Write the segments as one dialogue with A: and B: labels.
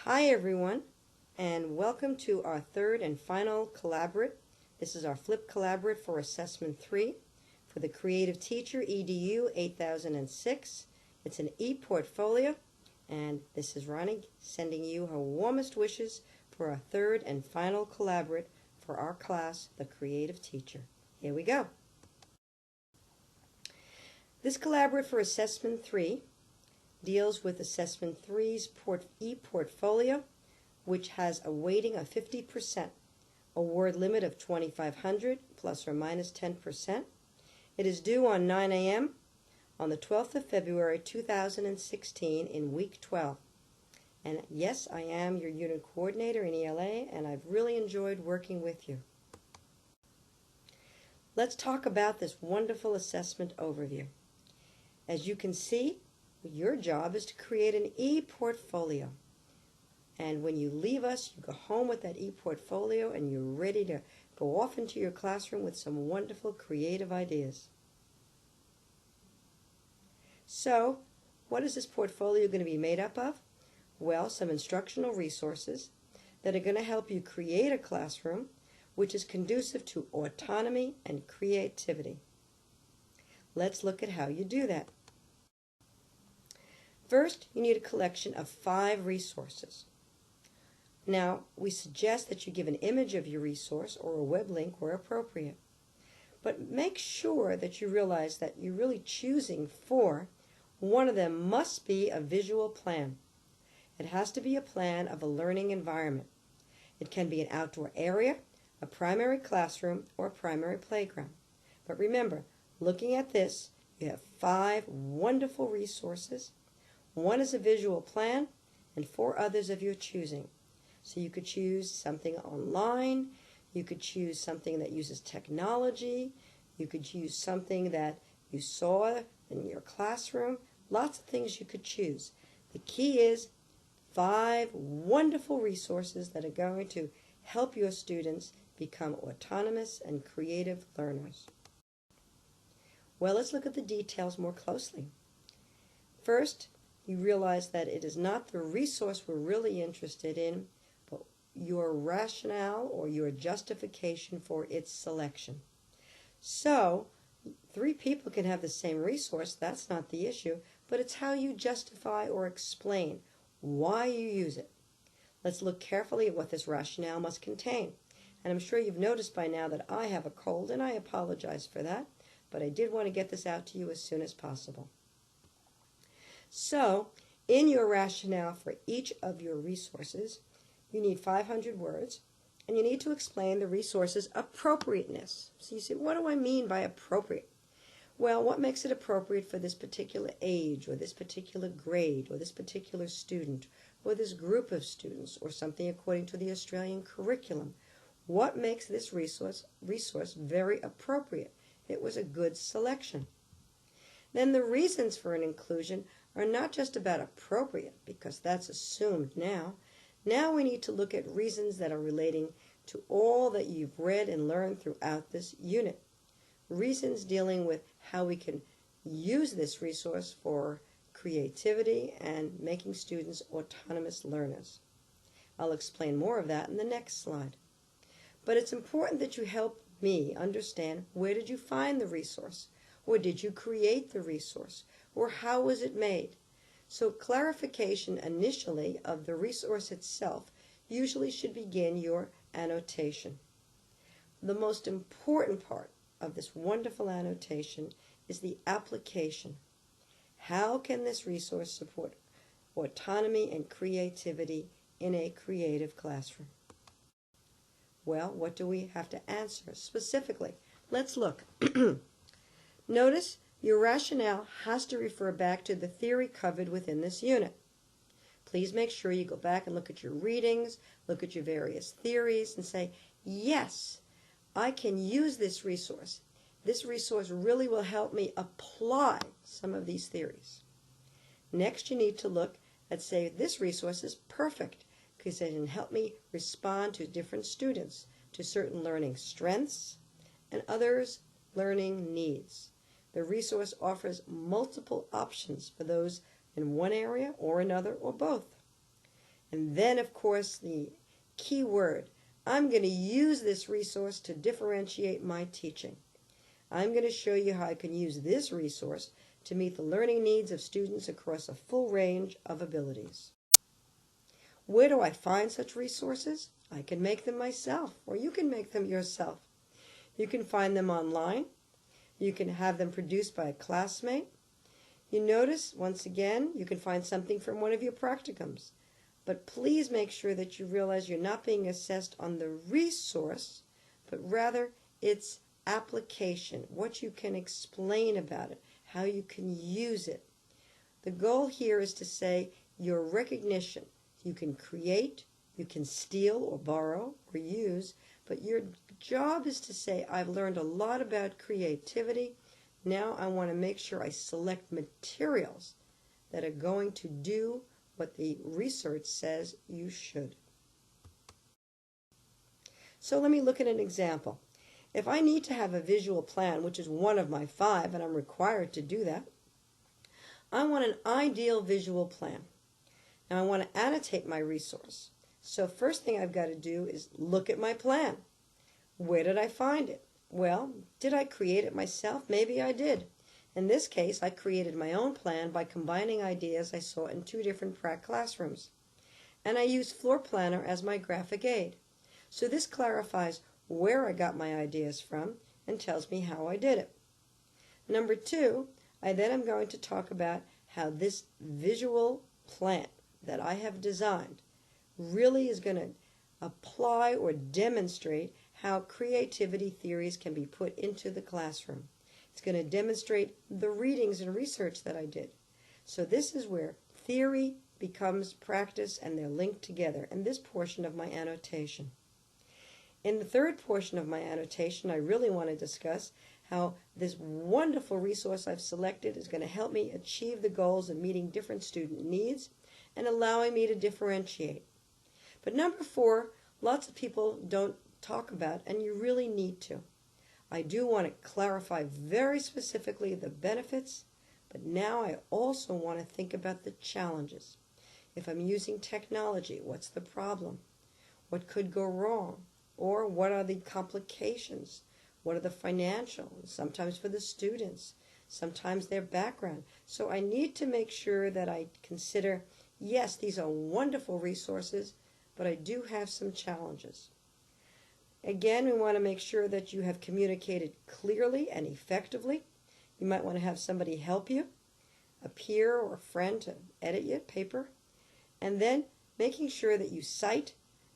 A: Hi everyone, and welcome to our third and final collaborate. This is our flip collaborate for Assessment 3 for the Creative Teacher EDU 8006. It's an e-portfolio, and this is Ronni sending you her warmest wishes for our third and final collaborate for our class, the Creative Teacher. Here we go. This collaborate for Assessment 3 deals with Assessment 3's e-portfolio, which has a weighting of 50%, a word limit of 2,500 plus or minus 10%. It is due on 9 a.m. on the 12th of February 2016 in week 12. And yes, I am your unit coordinator in ELA, and I've really enjoyed working with you. Let's talk about this wonderful assessment overview. As you can see, your job is to create an e-portfolio. And when you leave us, you go home with that e-portfolio and you're ready to go off into your classroom with some wonderful creative ideas. So, what is this portfolio going to be made up of? Well, some instructional resources that are going to help you create a classroom which is conducive to autonomy and creativity. Let's look at how you do that. First, you need a collection of 5 resources. Now, we suggest that you give an image of your resource or a web link where appropriate. But make sure that you realize that you're really choosing for one of them must be a visual plan. It has to be a plan of a learning environment. It can be an outdoor area, a primary classroom, or a primary playground. But remember, looking at this, you have 5 wonderful resources. One is a visual plan, and 4 others of your choosing. So you could choose something online, you could choose something that uses technology, you could use something that you saw in your classroom, lots of things you could choose. The key is 5 wonderful resources that are going to help your students become autonomous and creative learners. Well, let's look at the details more closely. First, you realize that it is not the resource we're really interested in, but your rationale or your justification for its selection. So, 3 people can have the same resource, that's not the issue, but it's how you justify or explain why you use it. Let's look carefully at what this rationale must contain. And I'm sure you've noticed by now that I have a cold, and I apologize for that, but I did want to get this out to you as soon as possible. So, in your rationale for each of your resources, you need 500 words, and you need to explain the resource's appropriateness. So you say, what do I mean by appropriate? Well, what makes it appropriate for this particular age, or this particular grade, or this particular student, or this group of students, or something according to the Australian curriculum? What makes this resource very appropriate? It was a good selection. Then the reasons for an inclusion are not just about appropriate, because that's assumed now. Now we need to look at reasons that are relating to all that you've read and learned throughout this unit. Reasons dealing with how we can use this resource for creativity and making students autonomous learners. I'll explain more of that in the next slide. But it's important that you help me understand, where did you find the resource? Or did you create the resource? Or how was it made? So clarification initially of the resource itself usually should begin your annotation. The most important part of this wonderful annotation is the application. How can this resource support autonomy and creativity in a creative classroom? Well, what do we have to answer specifically? Let's look. Notice your rationale has to refer back to the theory covered within this unit. Please make sure you go back and look at your readings, look at your various theories, and say, yes, I can use this resource. This resource really will help me apply some of these theories. Next, you need to look at, say, this resource is perfect because it can help me respond to different students, to certain learning strengths and others' learning needs. The resource offers multiple options for those in one area or another or both. And then, of course, the key word, I'm going to use this resource to differentiate my teaching. I'm going to show you how I can use this resource to meet the learning needs of students across a full range of abilities. Where do I find such resources? I can make them myself, or you can make them yourself. You can find them online. You can have them produced by a classmate. You notice, once again, you can find something from one of your practicums. But please make sure that you realize you're not being assessed on the resource, but rather its application, what you can explain about it, how you can use it. The goal here is to say your recognition. You can create, you can steal or borrow or use, but your job is to say, I've learned a lot about creativity. Now I want to make sure I select materials that are going to do what the research says you should. So let me look at an example. If I need to have a visual plan, which is one of my 5, and I'm required to do that, I want an ideal visual plan. Now I want to annotate my resource. So first thing I've got to do is look at my plan. Where did I find it? Well, did I create it myself? Maybe I did. In this case, I created my own plan by combining ideas I saw in 2 different prac classrooms. And I used Floor Planner as my graphic aid. So this clarifies where I got my ideas from and tells me how I did it. Number 2, I then am going to talk about how this visual plan that I have designed really is going to apply or demonstrate how creativity theories can be put into the classroom. It's going to demonstrate the readings and research that I did. So this is where theory becomes practice and they're linked together in this portion of my annotation. In the third portion of my annotation, I really want to discuss how this wonderful resource I've selected is going to help me achieve the goals of meeting different student needs and allowing me to differentiate. But number 4, lots of people don't talk about, and you really need to. I do want to clarify very specifically the benefits, but now I also want to think about the challenges. If I'm using technology, what's the problem? What could go wrong? Or what are the complications? What are the financial? Sometimes for the students, sometimes their background. So I need to make sure that I consider, yes, these are wonderful resources, but I do have some challenges. Again, we want to make sure that you have communicated clearly and effectively. You might want to have somebody help you, a peer or a friend to edit your paper. And then making sure that you cite,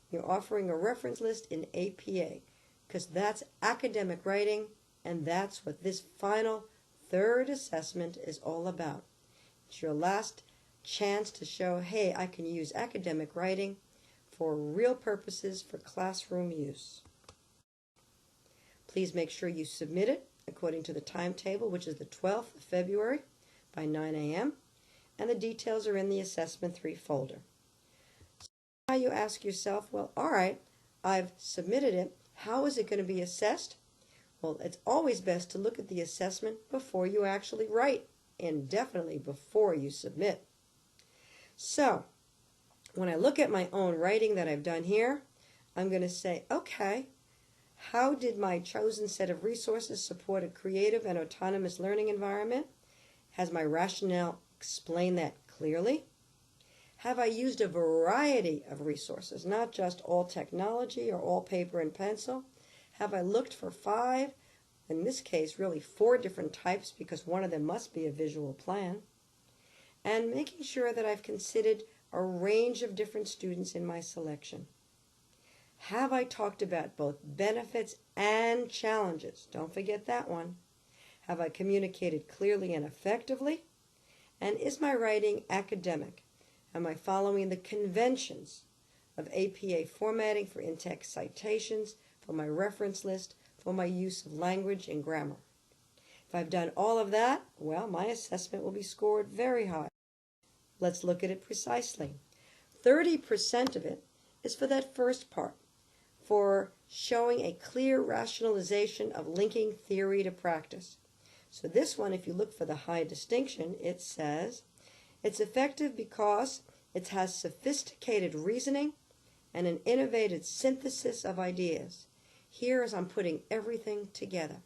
A: you're offering a reference list in APA, because that's academic writing, and that's what this final 3rd assessment is all about. It's your last chance to show, hey, I can use academic writing for real purposes for classroom use. Please make sure you submit it according to the timetable, which is the 12th of February by 9 a.m., and the details are in the Assessment 3 folder. So now you ask yourself, well, all right, I've submitted it. How is it going to be assessed? Well, it's always best to look at the assessment before you actually write, and definitely before you submit. So, when I look at my own writing that I've done here, I'm going to say, okay, how did my chosen set of resources support a creative and autonomous learning environment? Has my rationale explained that clearly? Have I used a variety of resources, not just all technology or all paper and pencil? Have I looked for 5, in this case really 4 different types, because one of them must be a visual plan? And making sure that I've considered a range of different students in my selection. Have I talked about both benefits and challenges? Don't forget that one. Have I communicated clearly and effectively? And is my writing academic? Am I following the conventions of APA formatting for in-text citations, for my reference list, for my use of language and grammar? If I've done all of that, well, my assessment will be scored very high. Let's look at it precisely. 30% of it is for that first part, for showing a clear rationalization of linking theory to practice. So this one, if you look for the high distinction, it says, it's effective because It has sophisticated reasoning and an innovative synthesis of ideas. Here as I'm putting everything together,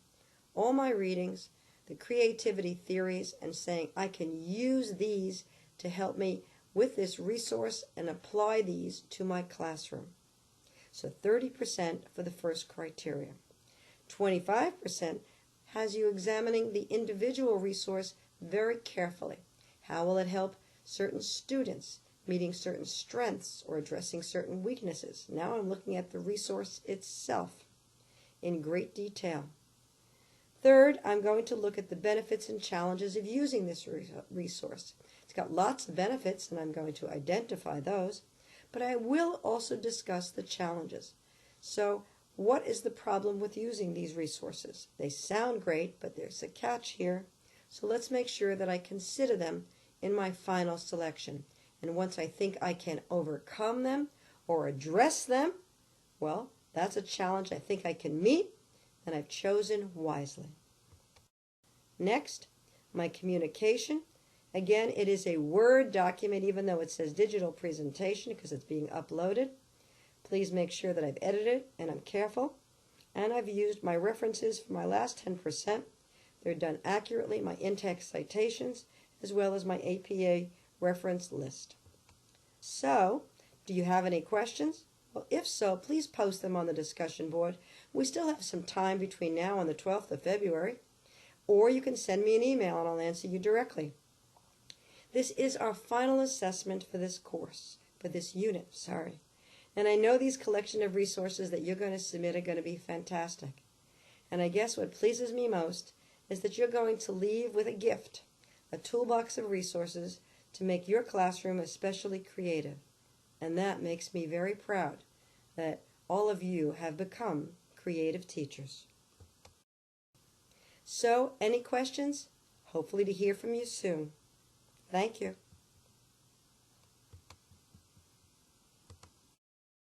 A: all my readings, the creativity theories, and saying I can use these to help me with this resource and apply these to my classroom. So 30% for the first criteria. 25% has you examining the individual resource very carefully. How will it help certain students, meeting certain strengths or addressing certain weaknesses? Now I'm looking at the resource itself in great detail. Third, I'm going to look at the benefits and challenges of using this resource. It's got lots of benefits, and I'm going to identify those, but I will also discuss the challenges. So, what is the problem with using these resources? They sound great, but there's a catch here. So let's make sure that I consider them in my final selection. And once I think I can overcome them or address them, well, that's a challenge I think I can meet, and I've chosen wisely. Next, my communication. Again, it is a Word document, even though it says digital presentation because it's being uploaded. Please make sure that I've edited and I'm careful. And I've used my references for my last 10%. They're done accurately, my in-text citations, as well as my APA reference list. So, do you have any questions? Well, if so, please post them on the discussion board. We still have some time between now and the 12th of February. Or you can send me an email and I'll answer you directly. This is our final assessment for this course, for this unit, sorry. And I know these collection of resources that you're going to submit are going to be fantastic. And I guess what pleases me most is that you're going to leave with a gift, a toolbox of resources to make your classroom especially creative. And that makes me very proud that all of you have become creative teachers. So, any questions? Hopefully to hear from you soon. Thank you.